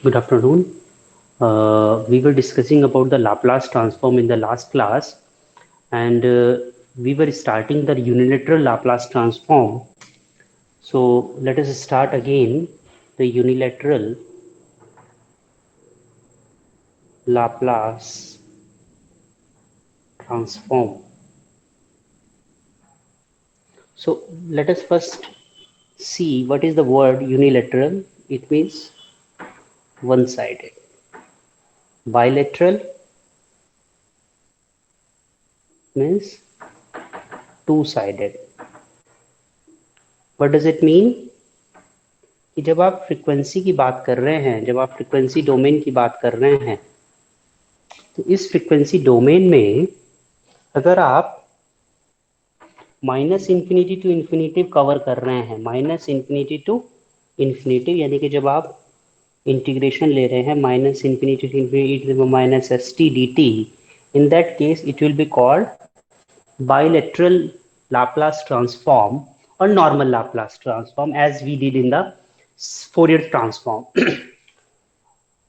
Good afternoon. We were discussing about the Laplace transform in the last class, and we were starting the unilateral Laplace transform. So let us start again the unilateral Laplace transform. So let us first see what is the word unilateral. It means one-sided. Bilateral means two-sided. What does it mean? कि जब आप frequency की बात कर रहे हैं, जब आप फ्रीक्वेंसी डोमेन की बात कर रहे हैं, तो इस फ्रीक्वेंसी डोमेन में अगर आप minus infinity to infinity cover कर रहे हैं, माइनस इन्फिनिटी टू इन्फिनिटी, यानी कि जब आप इंटीग्रेशन ले रहे हैं minus infinity to infinity minus S t d t, in that case it will be called bilateral Laplace transform or normal Laplace transform as we did in the Fourier transform.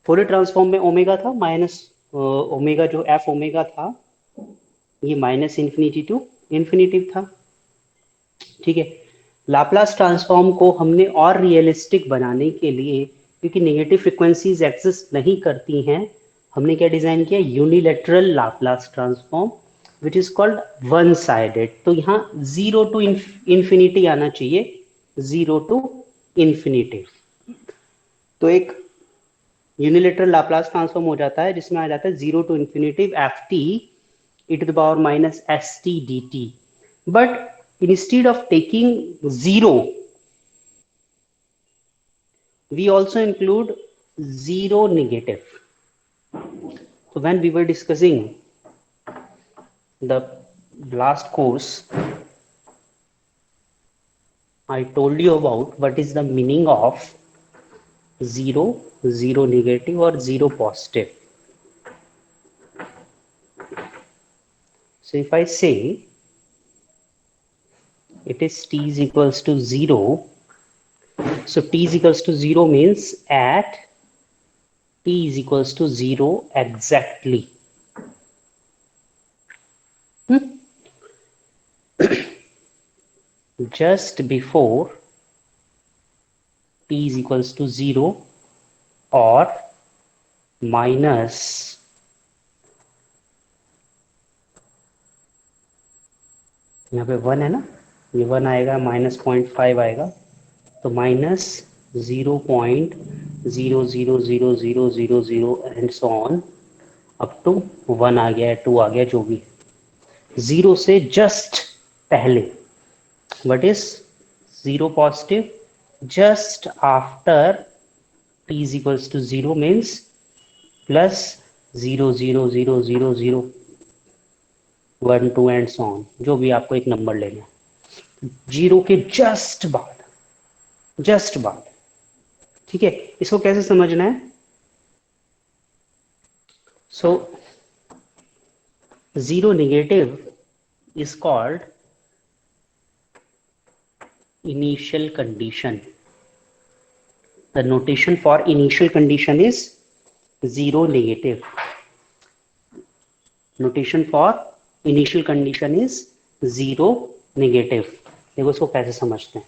Fourier transform में omega था minus omega, जो F omega था ये minus infinity to infinity था। ठीक है, Laplace transform को हमने और रियलिस्टिक बनाने के लिए, क्योंकि नेगेटिव फ्रीक्वेंसीज एग्जिस्ट नहीं करती हैं, हमने क्या डिजाइन किया, unilateral Laplace transform which is called one sided. तो यहाँ जीरो टू इन्फिनिटी आना चाहिए, जीरो टू इन्फिनिटी। तो एक यूनिलेटरल लाप्लास ट्रांसफॉर्म हो जाता है जिसमें आ जाता है zero to infinity f t e to the power minus S t d t. But instead of taking zero we also include zero negative. So when we were discussing the last course, I told you about what is the meaning of zero, zero negative or zero positive. So if I say it is t is equals to 0, so t is equals to 0 means at t is equals to 0 exactly. Just before t is equals to 0 or minus यहाँ पे 1 है ना, ये 1 आएगा, minus 0.5 आएगा, तो minus 0.0000000 and so on up to 1 आ गया, 2 आ गया, जो भी जीरो से जस्ट पहले। What is zero positive? Just after t is equals to 0 means plus 0.00000 1 2 and so on, जो भी आपको एक नंबर लेना है, जीरो के जस्ट बाद, जस्ट बाद। ठीक है, इसको कैसे समझना है? So zero negative is called initial condition. The notation for initial condition is zero negative. Notation for initial condition is zero negative. देखो इसको कैसे समझते हैं।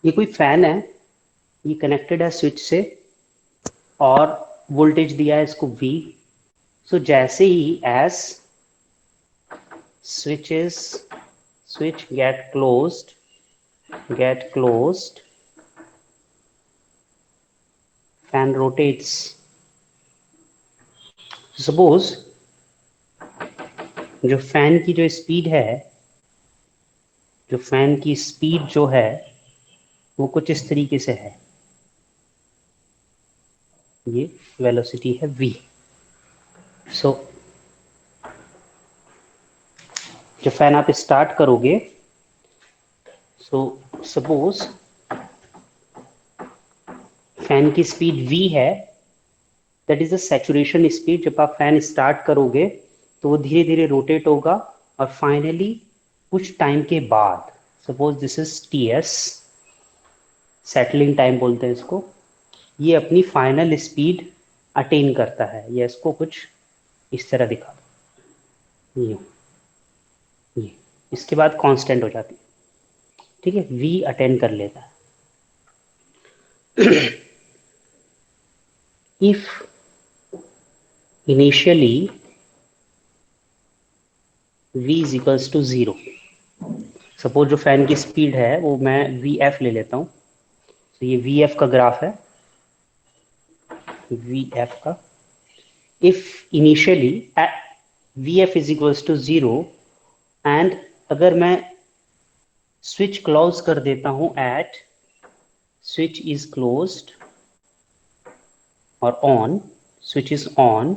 ये कोई फैन है, ये कनेक्टेड है स्विच से और वोल्टेज दिया है इसको V। सो जैसे ही as switch get closed, fan rotates. Suppose जो फैन की जो स्पीड है, जो फैन की स्पीड जो है वो कुछ इस तरीके से है, ये वेलोसिटी है v। सो जब फैन आप स्टार्ट करोगे, सो सपोज फैन की स्पीड v है, that is the saturation speed. जब आप फैन स्टार्ट करोगे तो वो धीरे धीरे रोटेट होगा और फाइनली कुछ टाइम के बाद, suppose this is ts, settling time बोलते हैं इसको, ये अपनी फाइनल स्पीड अटेन करता है। या इसको कुछ इस तरह दिखा दो, ये इसके बाद कांस्टेंट हो जाती है, ठीक है, v अटेन कर लेता है। if initially v is equals to 0, suppose जो फैन की स्पीड है वो मैं vf ले लेता हूँ, तो ये vf का ग्राफ है, vf का। if initially vf is equals to 0 and अगर मैं स्विच क्लोज कर देता हूं एट स्विच इज क्लोज्ड और on, switch is on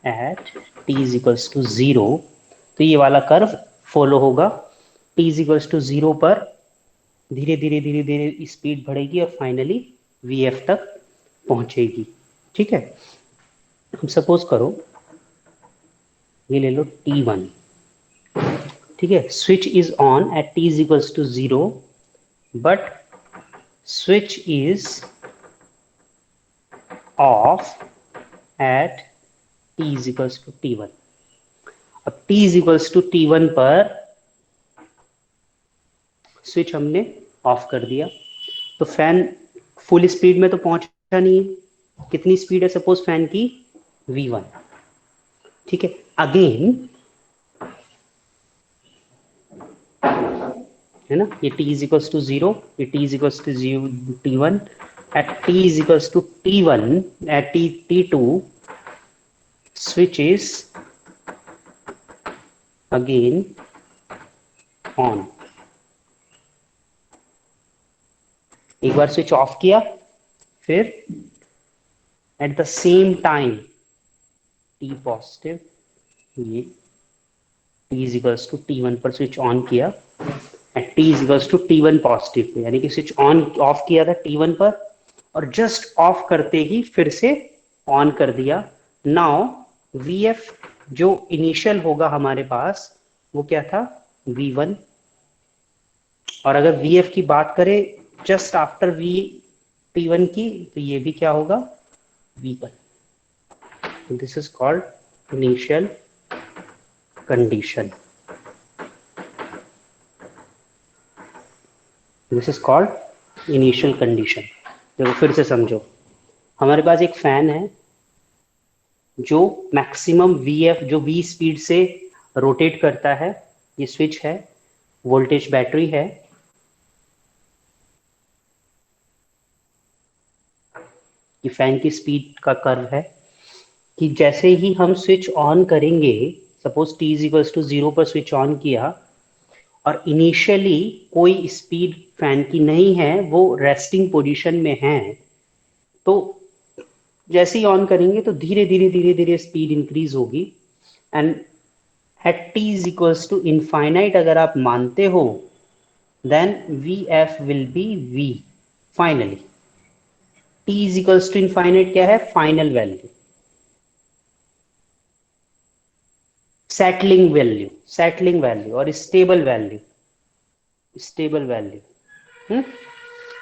at t is equals to 0, तो ये वाला कर्व फॉलो होगा। t इज इक्वल्स टू 0 पर धीरे धीरे धीरे धीरे स्पीड बढ़ेगी और फाइनली vf तक पहुंचेगी, ठीक है। हम सपोज करो ये ले लो t1, ठीक है, switch is on at t is equals to 0 but switch is off at t is equals to t1। अब t is equals to t1 पर स्विच हमने ऑफ कर दिया, तो फैन फुल स्पीड में तो पहुंचा नहीं है। कितनी स्पीड है सपोज फैन की, v1, ठीक है। अगेन है ना, ये t इज इक्वल्स टू 0, ये t is equals to t1, at t is equals to t1, at t2 switch is again on। एक बार स्विच ऑफ किया, फिर at the same time t positive, ये t is equals to t1 पर switch on किया at t is equals to t1 positive, यानी कि switch on off किया था t1 पर और जस्ट ऑफ करते ही फिर से ऑन कर दिया। नाउ vf जो इनिशियल होगा हमारे पास वो क्या था, v1, और अगर vf की बात करें जस्ट आफ्टर v t1 की, तो ये भी क्या होगा, v1। This is called initial condition, this is called initial condition. देखो फिर से समझो, हमारे पास एक फैन है जो मैक्सिमम vf जो v स्पीड से रोटेट करता है, ये स्विच है, वोल्टेज बैटरी है, ये फैन की स्पीड का कर्व है कि जैसे ही हम स्विच ऑन करेंगे, suppose t is equals to 0 पर स्विच ऑन किया और इनिशियली कोई स्पीड फैन की नहीं है, वो रेस्टिंग पोजीशन में है, तो जैसे ही ऑन करेंगे तो धीरे धीरे धीरे धीरे स्पीड इंक्रीज होगी and at t is equals to infinite अगर आप मानते हो, then vf will be v finally. t is equals to infinite क्या है, final value, setting value, setting value और स्टेबल वैल्यू, स्टेबल वैल्यू।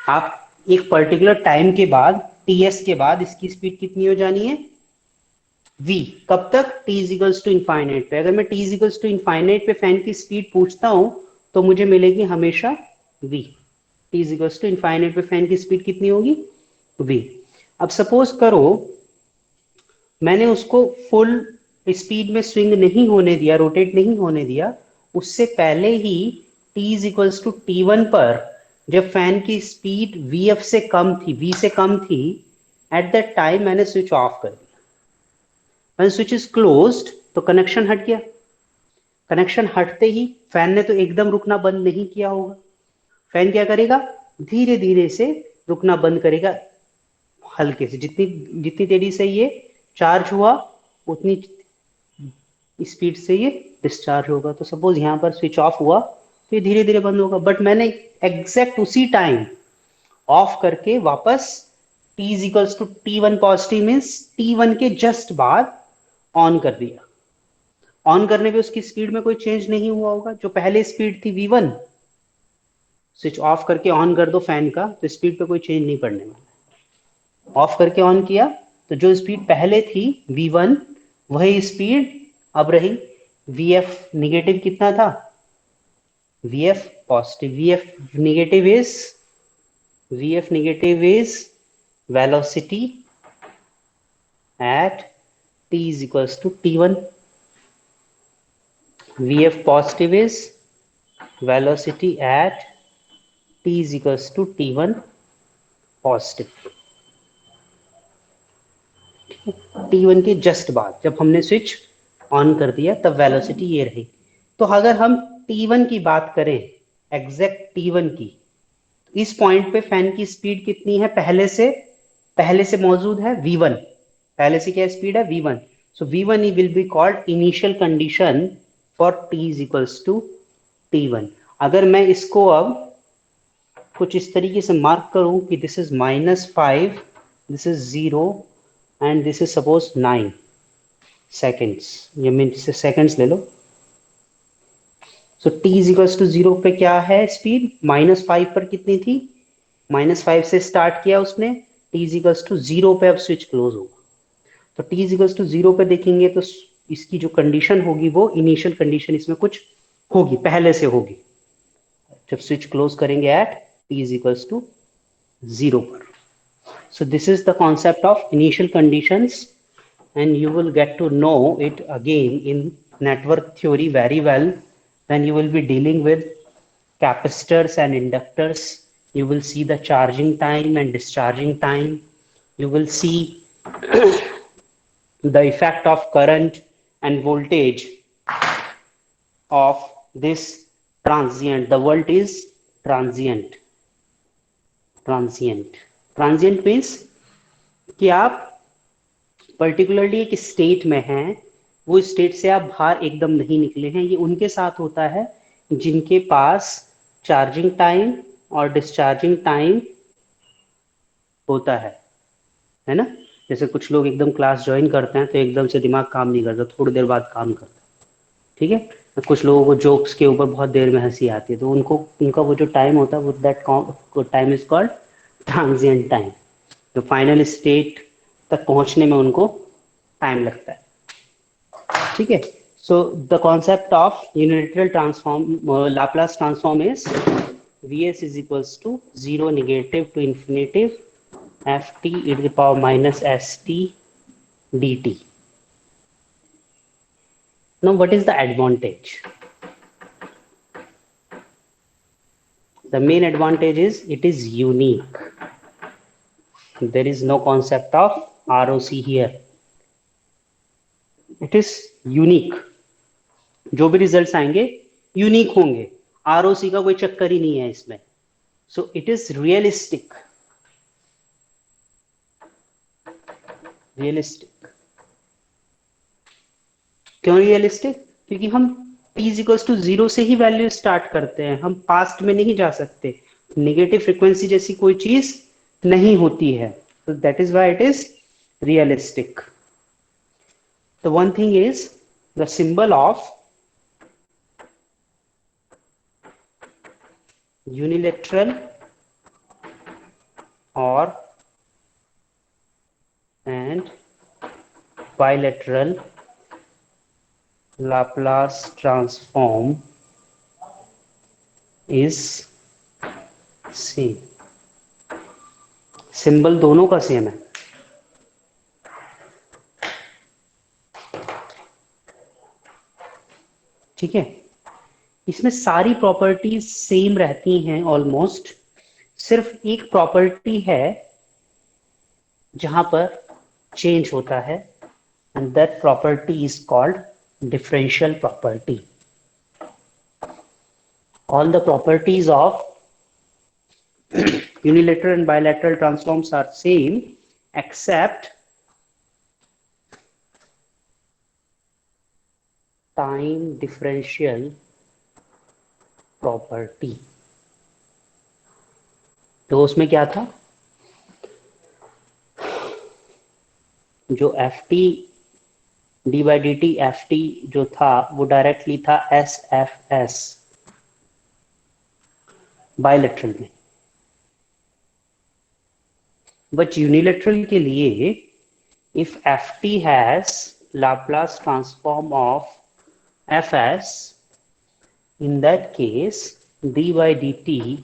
आप एक पर्टिकुलर टाइम के बाद, ts के बाद इसकी स्पीड कितनी हो जानी है, v, कब तक, t is equals to infinite पे। अगर मैं t is equals to infinite पे फैन की स्पीड पूछता हूं तो मुझे मिलेगी हमेशा v। t is equals to infinite पे फैन की स्पीड कितनी होगी, v। अब सपोज करो मैंने उसको फुल स्पीड में स्विंग नहीं होने दिया, रोटेट नहीं होने दिया, उससे पहले ही t is equals to t1 पर जब फैन की स्पीड vf से कम थी, v से कम थी, एट दैट टाइम मैंने स्विच ऑफ कर दिया। व्हेन स्विच इज क्लोज्ड तो कनेक्शन हट गया, कनेक्शन हटते ही फैन ने तो एकदम रुकना बंद नहीं किया होगा, फैन क्या करेगा, धीरे धीरे से रुकना बंद करेगा, हल्के से, जितनी जितनी तेजी से ये चार्ज हुआ उतनी स्पीड से ये डिस्चार्ज होगा। तो सपोज यहाँ पर स्विच ऑफ हुआ तो ये धीरे धीरे बंद होगा, बट मैंने एग्जैक्ट उसी टाइम ऑफ करके वापस t is equals to T1 positive means T1 के जस्ट बाद ऑन कर दिया। ऑन करने पे उसकी स्पीड में कोई चेंज नहीं हुआ होगा, जो पहले स्पीड थी V1, स्विच ऑफ करके ऑन कर दो फैन का तो स्पीड पे कोई चेंज नहीं पड़ने वाला। ऑफ करके ऑन किया तो जो स्पीड पहले थी V1 वही स्पीड अब रही। Vf निगेटिव कितना था, Vf positive, Vf negative is velocity at t is equals to T1. Vf positive is velocity at t is equals to T1 positive. T1 के जस्ट बाद जब हमने स्विच ऑन कर दिया तब वेलोसिटी ये रही। तो अगर हम T1 की बात करें, एग्जैक्ट T1 की, इस पॉइंट पे फैन की स्पीड कितनी है, पहले से मौजूद है V1, पहले से क्या स्पीड है V1, so V1 will be called initial condition for t is equals to T1। अगर मैं इसको अब कुछ इस तरीके से मार्क करूं कि this is -5, this is 0 and this is suppose 9 seconds, ये मीन सेकेंड्स ले लो। सो t इज इक्वल्स टू 0 पे क्या है स्पीड, -5 पर कितनी थी, -5 से स्टार्ट किया उसने, t इज इक्वल्स टू 0 पे अब स्विच क्लोज होगा। तो t इज इक्वल्स टू 0 पे देखेंगे तो इसकी जो कंडीशन होगी वो इनिशियल कंडीशन इसमें कुछ होगी, पहले से होगी, जब स्विच क्लोज करेंगे at t is equals to 0 पर। So this is the concept of initial conditions, and you will get to know it again in network theory very well when you will be dealing with capacitors and inductors. You will see the charging time and discharging time. You will see the effect of current and voltage of this transient. The word is transient. Transient means कि आप particularly एक state में हैं, वो state से आप बाहर एकदम नहीं निकले हैं। ये उनके साथ होता है जिनके पास चार्जिंग टाइम और डिस्चार्जिंग टाइम होता है ना। जैसे कुछ लोग एकदम क्लास ज्वाइन करते हैं तो एकदम से दिमाग काम नहीं करता, थोड़ी देर बाद काम करता है, ठीक है। कुछ लोगों को जोक्स के ऊपर बहुत देर में हंसी आती है, तो उनका वो जो टाइम होता है वो that time is called transient time. जो फाइनल स्टेट तक पहुंचने में उनको टाइम लगता है, ठीक है। So the concept of unilateral transform, Laplace transform is Vs is equals to 0 negative to infinitive ft e to the power minus st dt. Now what is the advantage? The main advantage is it is unique. There is no concept of ROC here. It is unique. जो भी results आएंगे unique होंगे, ROC का कोई चक्कर ही नहीं है इसमें। So it is realistic. क्यों रियलिस्टिक? क्योंकि हम t इज इक्वल्स टू 0 से ही वैल्यू स्टार्ट करते हैं, हम पास्ट में नहीं जा सकते। नेगेटिव फ्रीक्वेंसी जैसी कोई चीज नहीं होती है, so that is why it is realistic. The one thing is the symbol of unilateral or and bilateral Laplace transform is same. Symbol दोनों का सेम है, ठीक है। इसमें सारी प्रॉपर्टीज सेम रहती हैं ऑलमोस्ट, सिर्फ एक प्रॉपर्टी है जहां पर चेंज होता है, and that property is called differential property. All the properties of unilateral and bilateral transforms are same except time differential property. तो उसमें क्या था, जो F T D by D T F T जो था वो डायरेक्टली था एस एफ एस बायलेटरल में, बट यूनिलेटरल के लिए if ft has Laplace transform of fs, in that case d by dt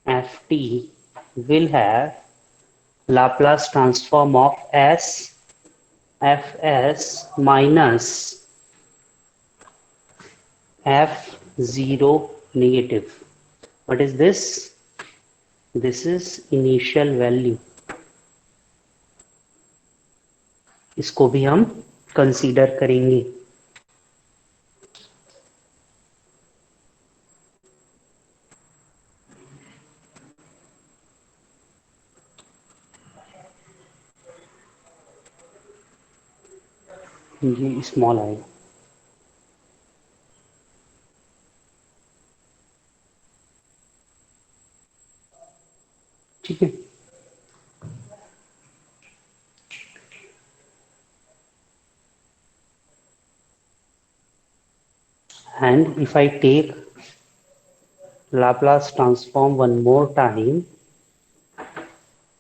ft will have Laplace transform of s fs minus f0 negative. What is this? This is initial value. इसको भी हम consider करेंगे. ये small आएगा. ठीक है. And if I take Laplace transform one more time,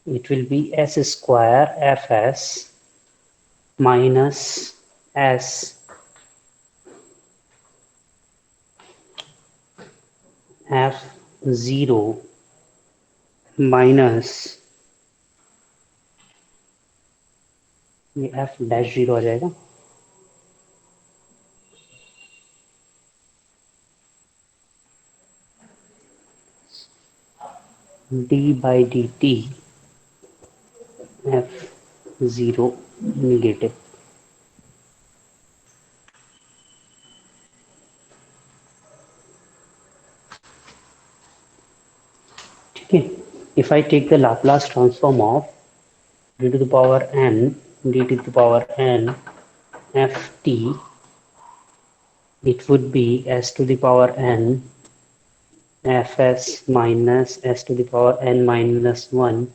it will be s square fs minus s f0 minus ये f dash 0 आ जाएगा, d by dt f0 negative. ठीक है. If I take the Laplace transform of d to the power n d to the power n ft, it would be s to the power n fs minus s to the power n minus 1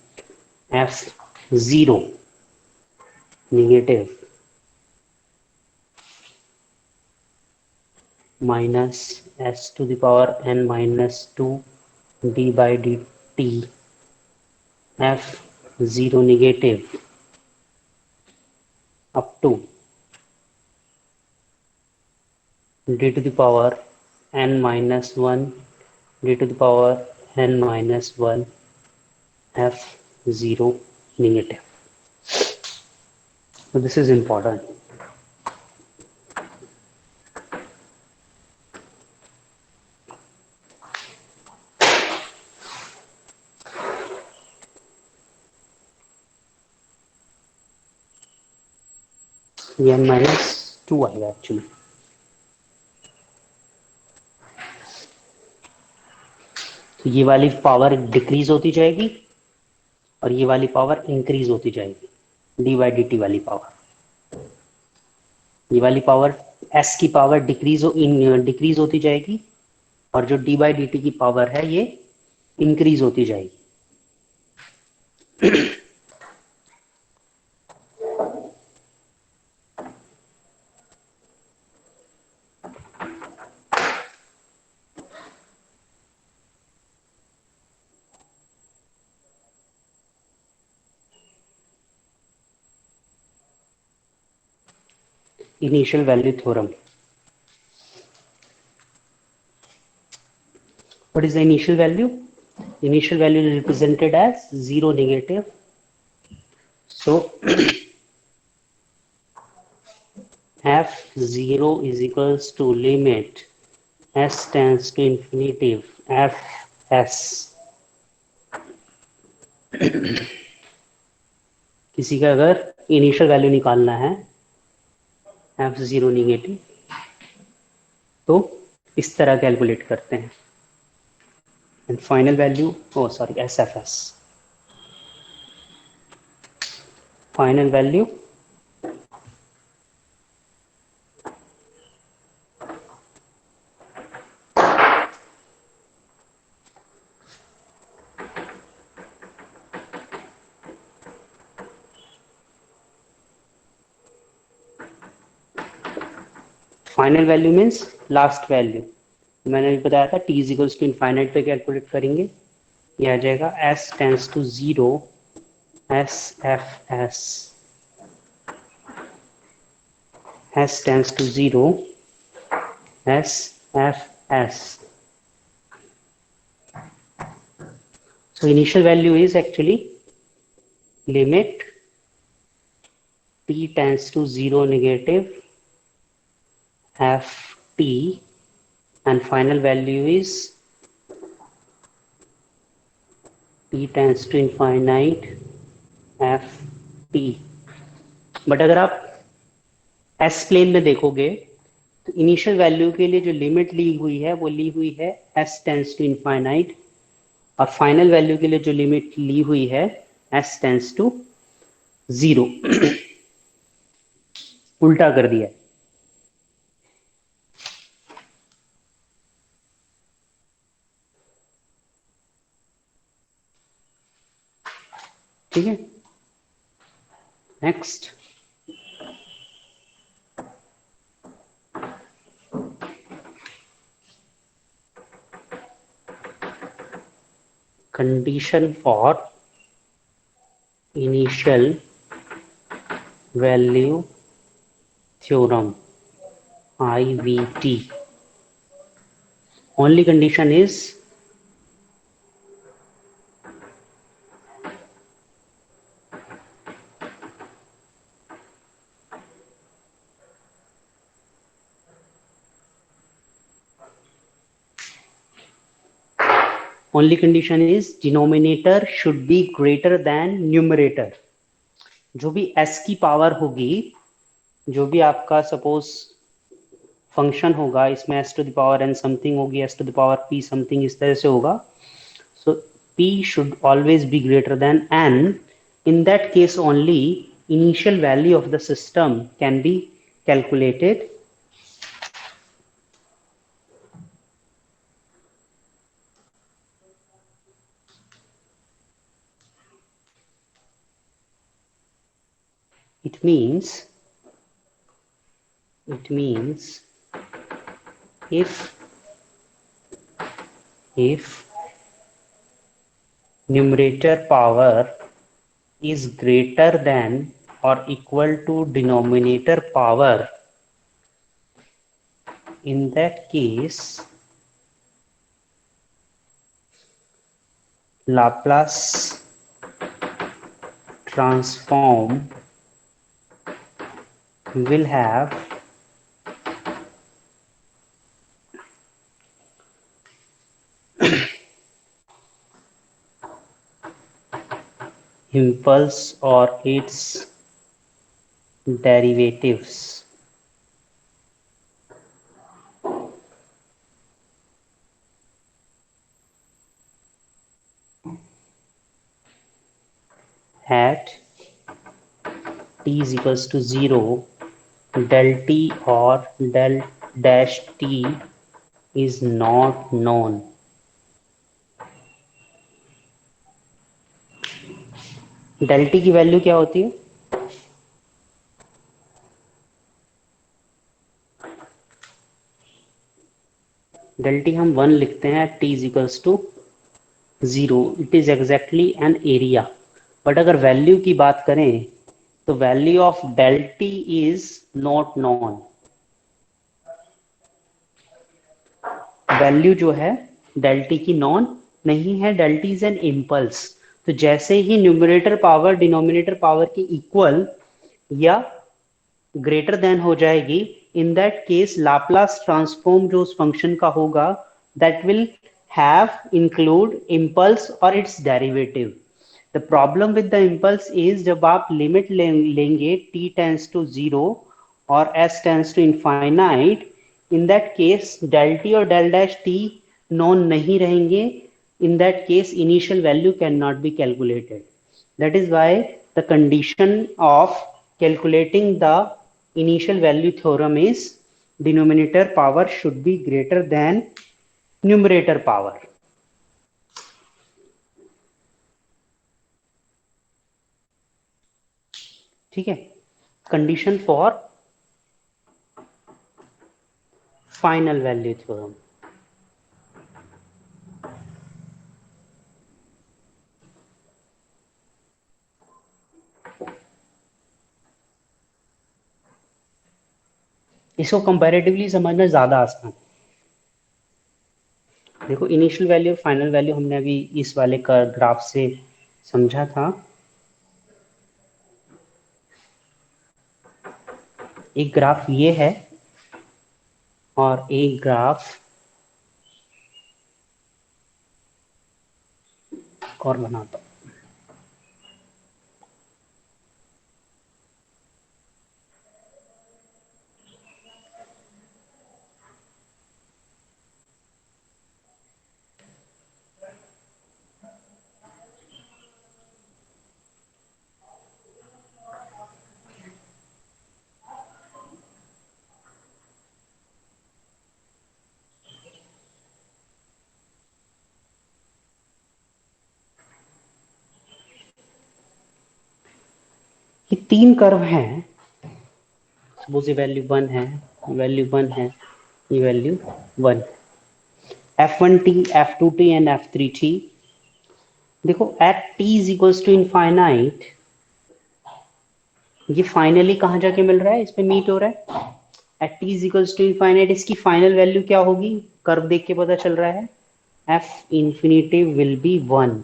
f0 negative minus s to the power n minus 2 d by dt f0 negative up to d to the power n minus 1 d to the power n minus 1 f0 negative. So this is important. ये n minus 2 आएगा actually. तो ये वाली power decrease होती जाएगी और ये वाली पावर इंक्रीज होती जाएगी, डी बाई डी टी वाली पावर. ये वाली पावर s की पावर डिक्रीज होती जाएगी और जो डी बाई डी टी की पावर है ये इंक्रीज होती जाएगी. Initial value theorem. What is the initial value? Initial value is represented as 0 negative. So f0 is equals to limit s tends to infinitive fs. किसी का अगर initial value निकालना है f0 नेगेटिव, तो इस तरह कैलकुलेट करते हैं। And final value, oh sorry, SFS, final value final value means last value. मैंने अभी बताया था t is equals to infinite पे कैलकुलेट करेंगे, ये आ जाएगा s tends to 0 SFS, s tends to 0 SFS. So initial value is actually limit t tends to 0 negative ft, and final value is t tends to infinite ft. But अगर आप S plane में देखोगे तो initial value के लिए जो limit ली हुई है वो ली हुई है एस टेंस टू इनफाइनाइट, और फाइनल वैल्यू के लिए जो लिमिट ली हुई है एस टेंस टू 0। उल्टा कर दिया है। ठीक है, next. Condition for initial value theorem, IVT। only condition is denominator should be greater than numerator। जो भी s की पावर होगी, जो भी आपका सपोज फंक्शन होगा, इसमें s to the power n something होगी, s to the power p something, इस तरह से होगा। So p should always be greater than n। in that case only initial value of the system can be calculated it means if numerator power is greater than or equal to denominator power, in that case Laplace transform will have impulse or its derivatives at t is equals to 0, del t or del dash t is not known। del t की value क्या होती है? del t हम 1 लिखते हैं t is equals to 0। It is exactly an area. But अगर value की बात करें तो value of del t is not non. Value जो है del t की नॉन नहीं है, del t is an impulse. तो जैसे ही न्यूमरेटर पावर डिनोमिनेटर पावर की इक्वल या ग्रेटर देन हो जाएगी, in that case Laplace transform जो उस फंक्शन का होगा that will have include impulse or its derivative। The problem with the impulse is जब आप लिमिट लेंगे t tends to 0 और s tends to infinite, in that case del t और del dash t non नहीं रहेंगे. In that case, initial value cannot be calculated. That is why the condition of calculating the initial value theorem is denominator power should be greater than numerator power. ठीक है. Condition for final value theorem. इसको comparatively समझना ज्यादा आसान. देखो, initial value और final value हमने अभी इस वाले का ग्राफ से समझा था. एक ग्राफ ये है और एक ग्राफ और बनाता हूं. ये 3 कर्व हैं. सपोज ये वैल्यू 1 है, वैल्यू 1 है, ये value 1. f1t, f2t and f3t. देखो, at t is equals to infinite, ये फाइनली कहां जाके मिल रहा है, इस पे मीट हो रहा है. At t is equals to infinite इसकी फाइनल वैल्यू क्या होगी, कर्व देख के पता चल रहा है. f infinity will be 1.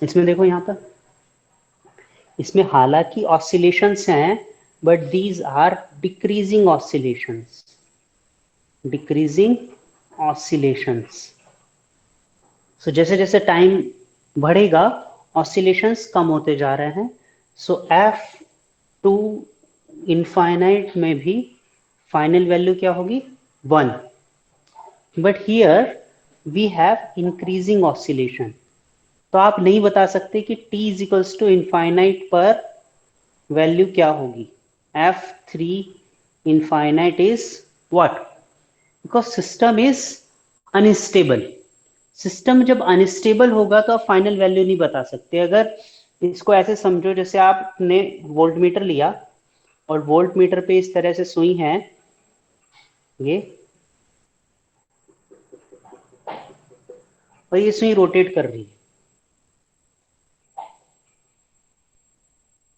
इसमें देखो यहां पर, इसमें हालांकि ऑसिलेशंस हैं, but these are decreasing oscillations. Decreasing oscillations. So जैसे जैसे टाइम बढ़ेगा ऑसिलेशंस कम होते जा रहे हैं. सो एफ टू इनफाइनाइट में भी फाइनल वैल्यू क्या होगी, 1. But here we have increasing oscillation. तो आप नहीं बता सकते कि t is equals to infinite पर वैल्यू क्या होगी. f3 infinite is what, because system is unstable. System जब अनस्टेबल होगा तो आप फाइनल वैल्यू नहीं बता सकते. अगर इसको ऐसे समझो, जैसे आपने वोल्टमीटर लिया और वोल्टमीटर पे इस तरह से सुई है ये, और ये सुई रोटेट कर रही है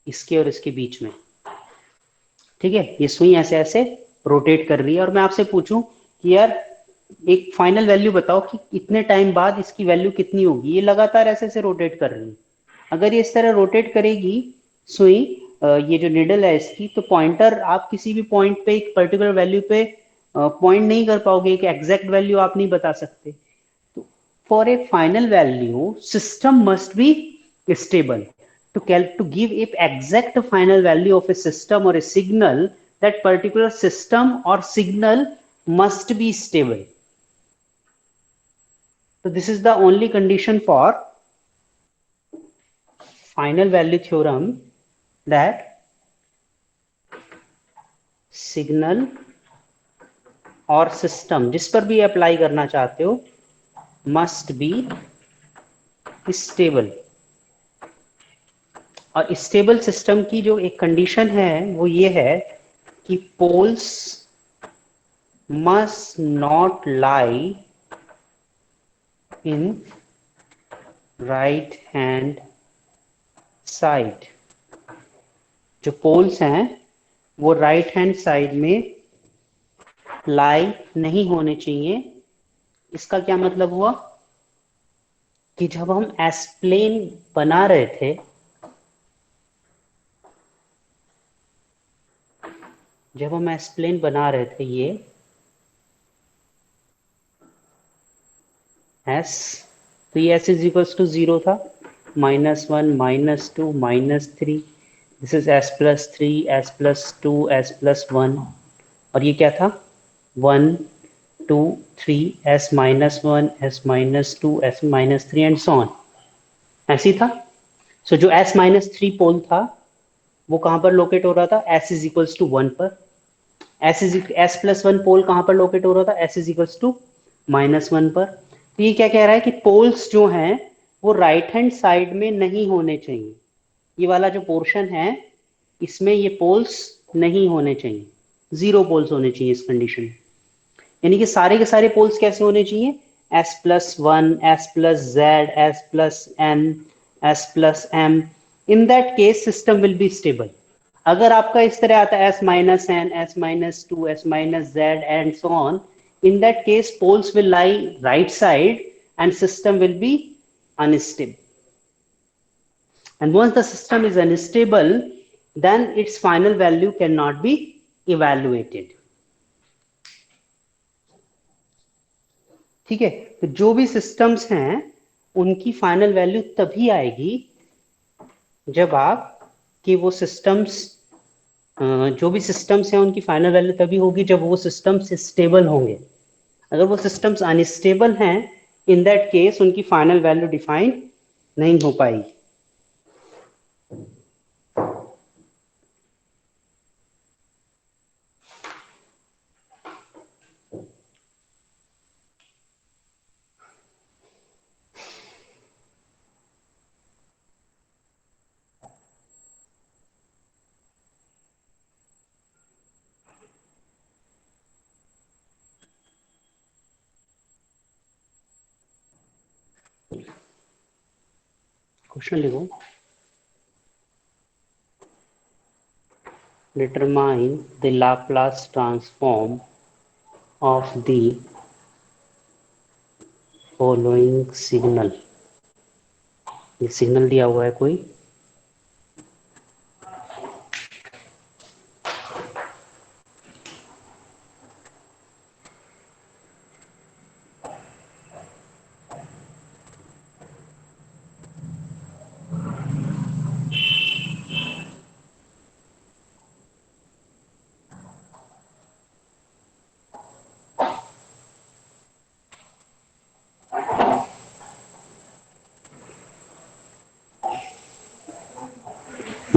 इसके और इसके बीच में. ठीक है, ये सुई ऐसे ऐसे रोटेट कर रही है, और मैं आपसे पूछूं कि यार एक फाइनल वैल्यू बताओ कि इतने टाइम बाद इसकी वैल्यू कितनी होगी. ये लगातार ऐसे ऐसे रोटेट कर रही है. अगर ये इस तरह रोटेट करेगी सुई, ये जो निडल है इसकी, तो पॉइंटर आप किसी भी पॉइंट पे एक पर्टिकुलर वैल्यू पे पॉइंट नहीं कर पाओगे. एक एग्जैक्ट वैल्यू आप नहीं बता सकते. तो for A final value system must be stable. To give a exact final value of a system or a signal, that particular system or signal must be stable. So this is the only condition for final value theorem, that signal और system जिस पर भी apply करना चाहते हो must be stable. और stable system की जो एक कंडीशन है वो ये है कि poles must not lie in right hand side. जो पोल्स हैं वो राइट हैंड साइड में लाई नहीं होने चाहिए. इसका क्या मतलब हुआ कि जब हम एस प्लेन बना रहे थे, जब हम एस प्लेन बना रहे थे, ये एस, तो ये एस इज इक्वल्स टू 0 था, -1, -2, -3. This is S plus 3, S plus 2, S plus 1. और ये क्या था, 1 2 3 s-1 s-2 s-3 and so on, ऐसे ही था। सो जो s-3 पोल था वो कहां पर लोकेट हो रहा था, s इज इक्वल्स टू 1 पर। s+1 पोल कहां पर लोकेट हो रहा था, s इज इक्वल्स टू -1 पर। तो ये क्या कह रहा है कि पोल्स जो हैं वो राइट हैंड साइड में नहीं होने चाहिए। ये वाला जो पोर्शन है इसमें ये पोल्स नहीं होने चाहिए, जीरो पोल्स होने चाहिए इस कंडीशन में। यानी कि सारे के सारे पोल्स कैसे होने चाहिए, s+1 s+z s+n s+m। In that case system will be stable. अगर आपका इस तरह आता है s-n s-2 s-z and so on, in that case poles will lie right side and system will be unstable, and once the system is unstable then its final value cannot be evaluated। ठीक है, तो जो भी systems हैं उनकी final value तभी आएगी जब आप कि वो सिस्टम्स, जो भी सिस्टम्स हैं उनकी फाइनल वैल्यू तभी होगी जब वो सिस्टम्स स्टेबल होंगे। अगर वो सिस्टम्स अनस्टेबल हैं, इन दैट केस उनकी फाइनल वैल्यू डिफाइन नहीं हो पाएगी। क्वेश्चन लिखो, determine the Laplace transform of the following signal. ये सिग्नल दिया हुआ है कोई,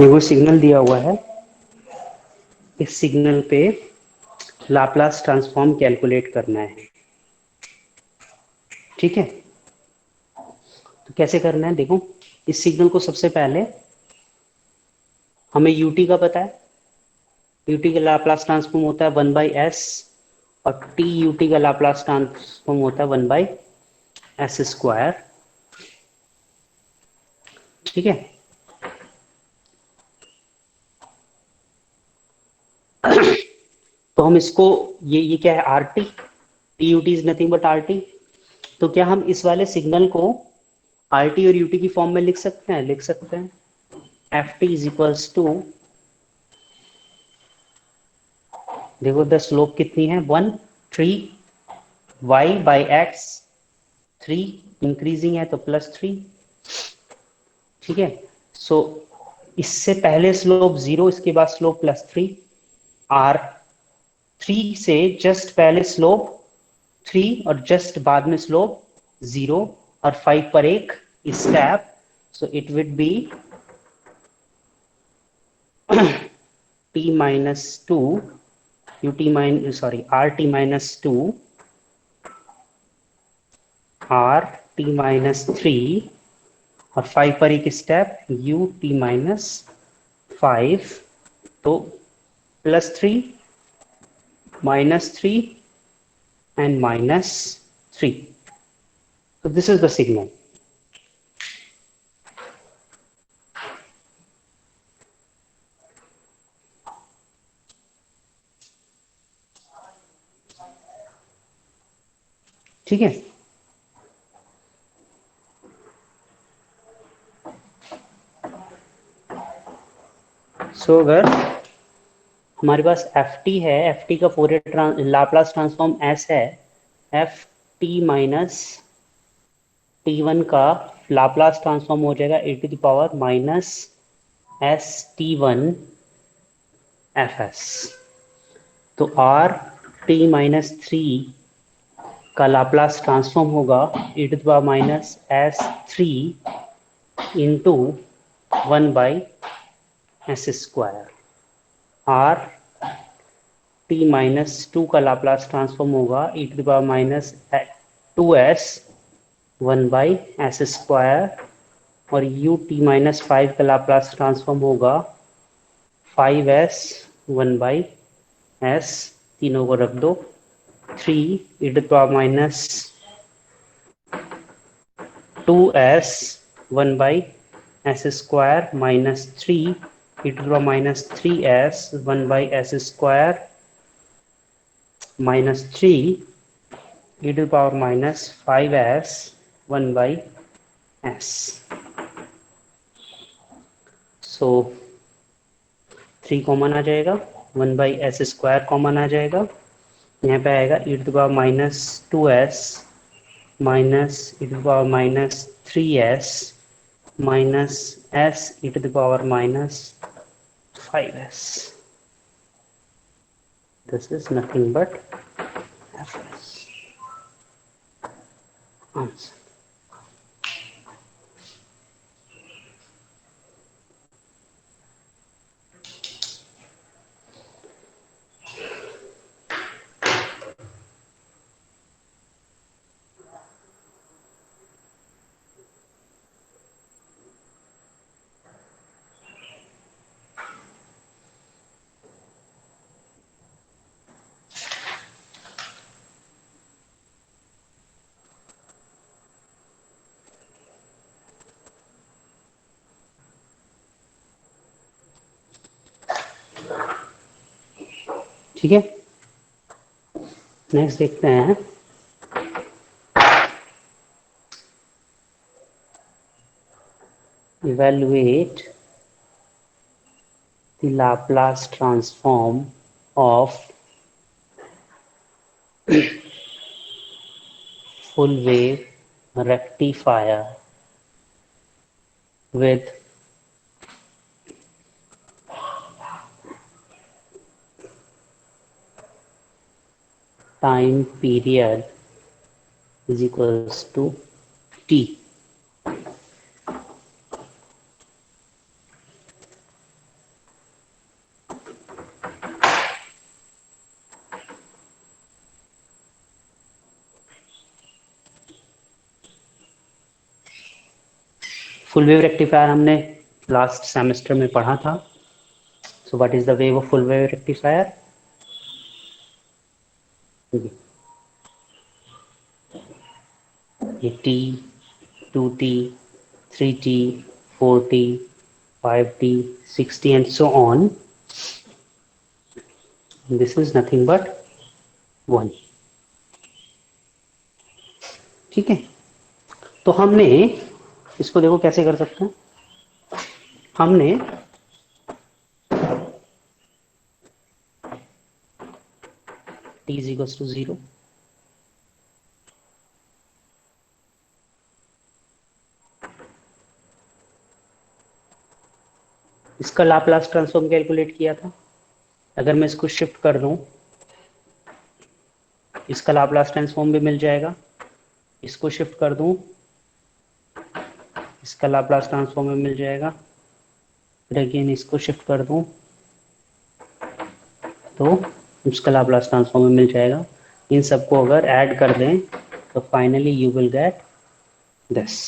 ये वो सिग्नल दिया हुआ है, इस सिग्नल पे लाप्लास ट्रांसफॉर्म कैलकुलेट करना है। ठीक है, तो कैसे करना है देखो, इस सिग्नल को सबसे पहले हमें यूटी का पता है, यूटी का लाप्लास ट्रांसफॉर्म होता है 1/s, और टी यूटी का लाप्लास ट्रांसफॉर्म होता है 1/s²। ठीक है, तो हम इसको, ये क्या है, R T, T U T is nothing but R T. तो क्या हम इस वाले सिग्नल को आर टी और यूटी की फॉर्म में लिख सकते हैं, लिख सकते हैं। F T is equals to, देखो द स्लोप कितनी है, 1 3 y/x, 3 इंक्रीजिंग है तो +3। ठीक है, सो इससे पहले स्लोप 0, इसके बाद स्लोप +3, आर 3 से जस्ट पहले स्लोप 3 और जस्ट बाद में स्लोप 0, और 5 पर एक step, so it will be t-2 rt-2 rt-3, और 5 पर एक स्टेप ut-5, तो +3 -3 and -3। so this is the signal। ठीक है, सो अगर हमारे पास एफ टी है, एफ टी का फोरियर लाप्लास ट्रांसफॉर्म एस है, F T minus T one का लाप्लास ट्रांसफॉर्म हो जाएगा e⁻−s t1 fs। तो आर टी माइनस थ्री का लाप्लास ट्रांसफॉर्म होगा e to the power minus S three into one by S square. R T minus two का Laplace transform होगा e to the power minus two S one by S square, और you t minus five का Laplace transform होगा five s one by s, तीनों को रख दो, three e to the power minus two S one by S square minus three e to the power minus three s one by S square minus three e to the power minus five s one by s. So three common आ जाएगा, one by S square common आ जाएगा, यहाँ पे आएगा ई to the power minus two S minus E to the power minus three S minus S E to the power minus five S. This is nothing but F S answer. ठीक है, next देखते हैं। Evaluate the Laplace transform of full wave rectifier with time period is equals to t। Full wave rectifier हमने last semester में पढ़ा था। So what is the wave of full wave rectifier? ये t, two t, three t, four t, five t, sixty and so on, this is nothing but one. ठीक है, तो हमने इसको देखो कैसे कर सकते हैं। हमने t is equal to zero, इसका लाप्लास ट्रांसफॉर्म कैलकुलेट किया था। अगर मैं इसको शिफ्ट कर दूं, इसका लाप्लास ट्रांसफॉर्म भी मिल जाएगा। इसको शिफ्ट कर दूं, इसका लाप्लास ट्रांसफॉर्म भी मिल जाएगा। फिर अगेन इसको शिफ्ट कर दूं तो इसका लाप्लास ट्रांसफॉर्म भी मिल जाएगा। इन सबको अगर ऐड कर दें तो finally you will get this.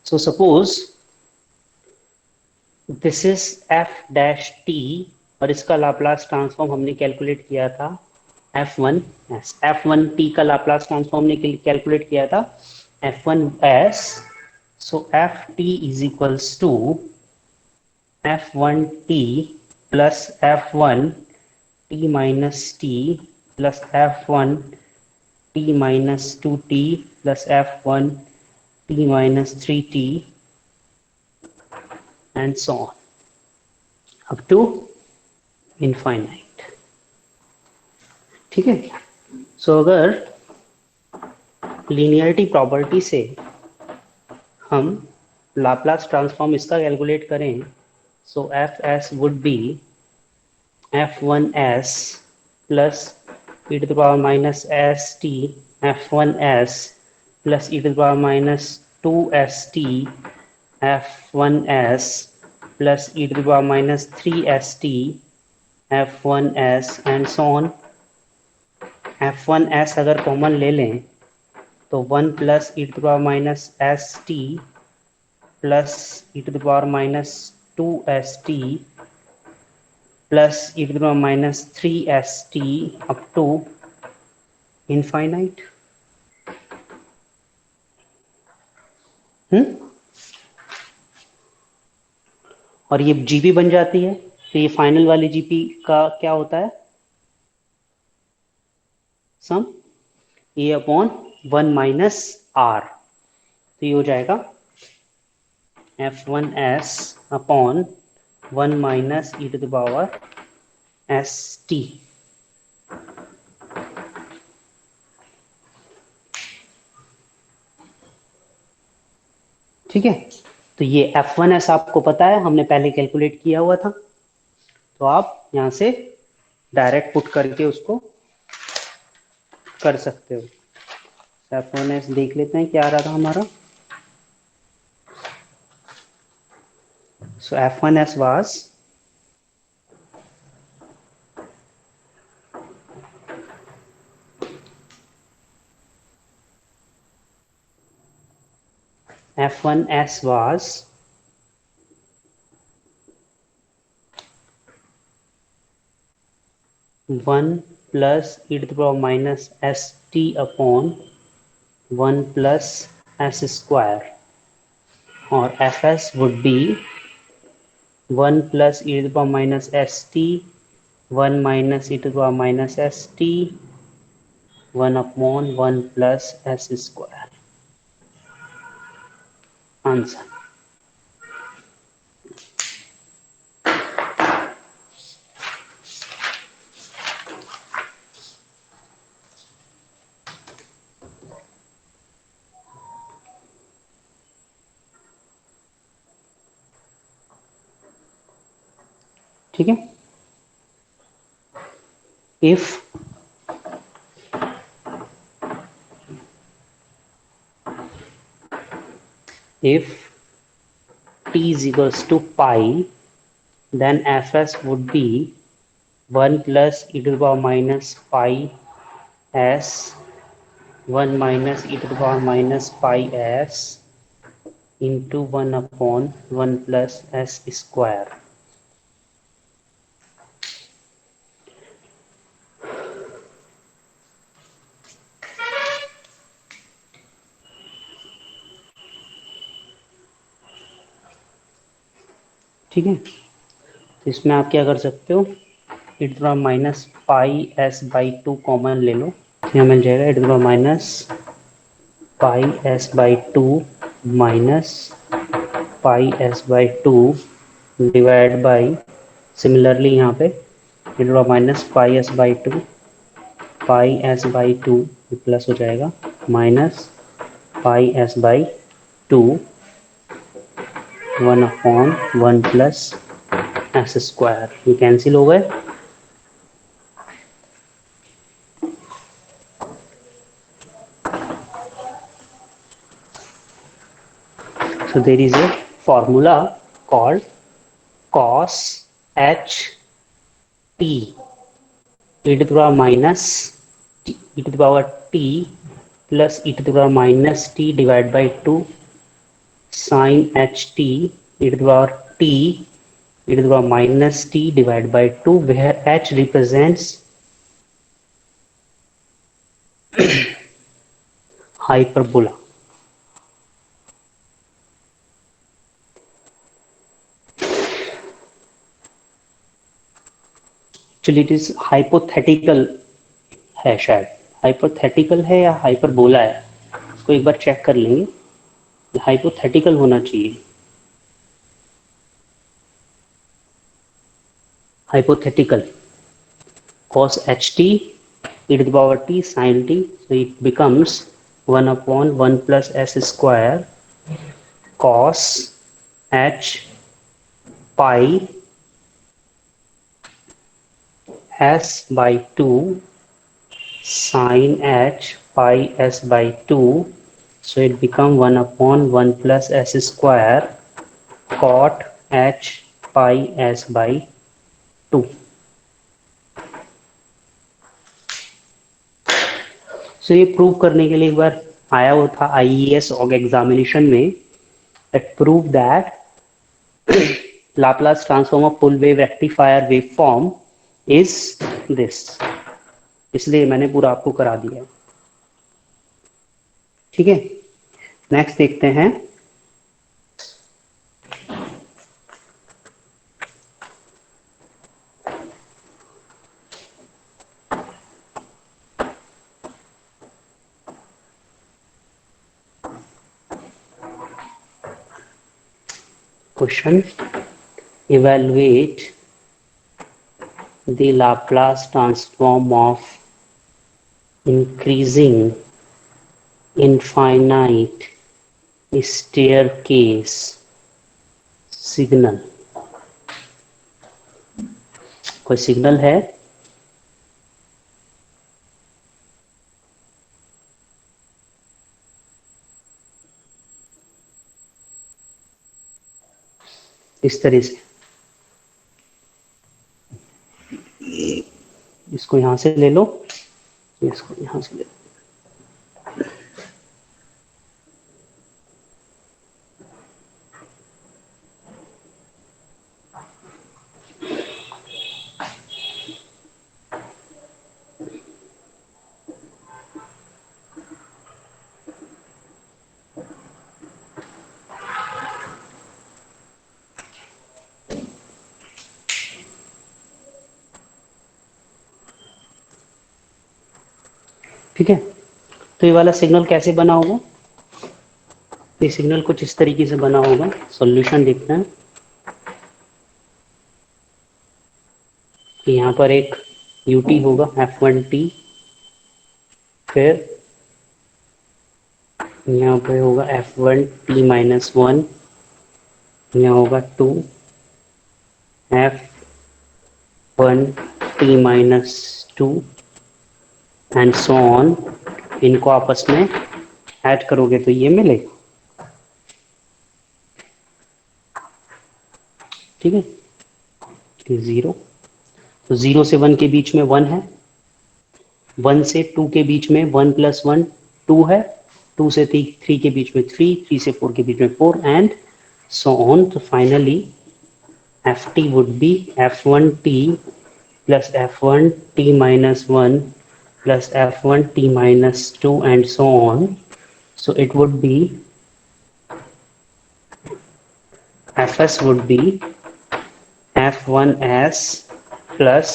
So suppose this is F dash T और इसका लाप्लास ट्रांसफॉर्म हमने कैलकुलेट किया था F1s। F1t का लाप्लास ट्रांसफॉर्म ने कैलकुलेट किया था F1s। So Ft is equals to F1t plus F1t minus t plus F1t minus 2t plus F1t minus 3t and so on up to infinite। ठीक है, so अगर linearity property से हम Laplace transform इसका calculate करें, so f s would be f1s plus e to the power minus st f1s plus e to the power minus 2st f1s plus e to the power minus 3st f1s and so on। f1s अगर common ले लें तो 1 plus E to the power minus S T plus E to the power minus 2st plus e to the power minus 3st up to infinite। और ये GP बन जाती है, तो ये फाइनल वाली जीपी का क्या होता है, sum a upon 1 minus R. तो ये हो जाएगा f1s upon 1 minus E to the power S T. ठीक है, तो ये f1s आपको पता है, हमने पहले कैलकुलेट किया हुआ था, तो आप यहां से डायरेक्ट पुट करके उसको कर सकते हो। f1s देख लेते हैं क्या आ रहा था हमारा। सो f1s was f1s was 1 plus e to the power minus st upon 1 plus s square, or fs would be 1 plus e to the power minus st 1 minus e to the power minus st 1 upon 1 plus s square। Answer. ठीक है, if if t is equals to pi, then fs would be 1 plus e to the power minus pi s 1 minus e to the power minus pi s into 1 upon 1 plus s square। ठीक है, तो इसमें आप क्या कर सकते हो, e to the power minus pi S by two common ले लो, यहाँ मिल जाएगा e to the power minus pi S by two minus pi S by two divide by, similarly यहाँ पे e to the power minus pi S by two plus हो जाएगा minus pi S by two 1 upon 1 plus S square, ये cancel हो गए। So there is a formula called cos h t e to the power minus e to the power t plus e to the power minus t divided by 2 sin h t e to the power t e to the power minus t divided by 2, where h represents hyperbola। Actually it is hypothetical है, शायद hypothetical है या hyperbola है, इसको एक बार check कर लेंगे, hypothetical होना चाहिए। Hypothetical cos h t e to the power t sin t, so it becomes 1 upon 1 plus s square cos h pi s by 2 sin h pi s by 2, so it become 1 upon 1 plus s square cot h pi s by 2. सो ये prove करने के लिए एक बार आया हुआ था IES org examination में, it prove that Laplace transform of full wave rectifier wave form is this, इसलिए मैंने पूरा आपको करा दिया। ठीक है, नेक्स्ट देखते हैं। Question, evaluate the Laplace transform of increasing infinite staircase signal। कोई सिग्नल है? इस तरह से इसको यहां से ले लो, इसको यहां से ले लो। ठीक है, तो ये वाला सिग्नल कैसे बना होगा? ये सिग्नल कुछ इस तरीके से बना होगा। सॉल्यूशन देखते हैं कि यहाँ पर एक ut होगा f1t, फिर यहाँ पे होगा f1t माइनस 1, यहाँ होगा 2 f1t minus 2 and so on. इनको आपस में ऐड करोगे तो ये मिलेगा। ठीक है, 0, तो 0 से 1 के बीच में 1 है, 1 से 2 के बीच में 1 प्लस 1 2 है, 2 से 3 के बीच में 3, 3 से 4 के बीच में 4 एंड सो ऑन। तो finally ft would be f1t plus f1t minus 1 plus f1t minus 2 and so on. So it would be fs would be f1s plus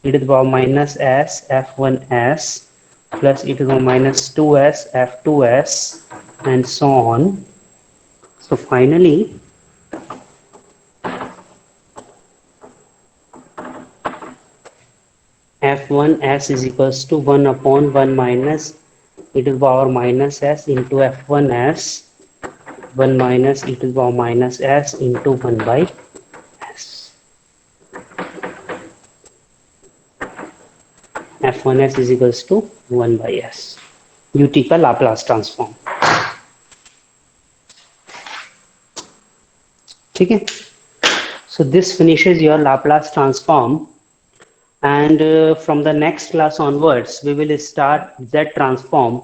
e to the power minus s f1s plus e to the power minus 2s f2s and so on. So finally f1s is equals to 1 upon 1 minus e to the power minus s into f1s, 1 minus e to the power minus s into 1 by s। f1s is equals to 1 by s, ut का Laplace transform. ठीक है, so this finishes your Laplace transform, and from the next class onwards we will start Z transform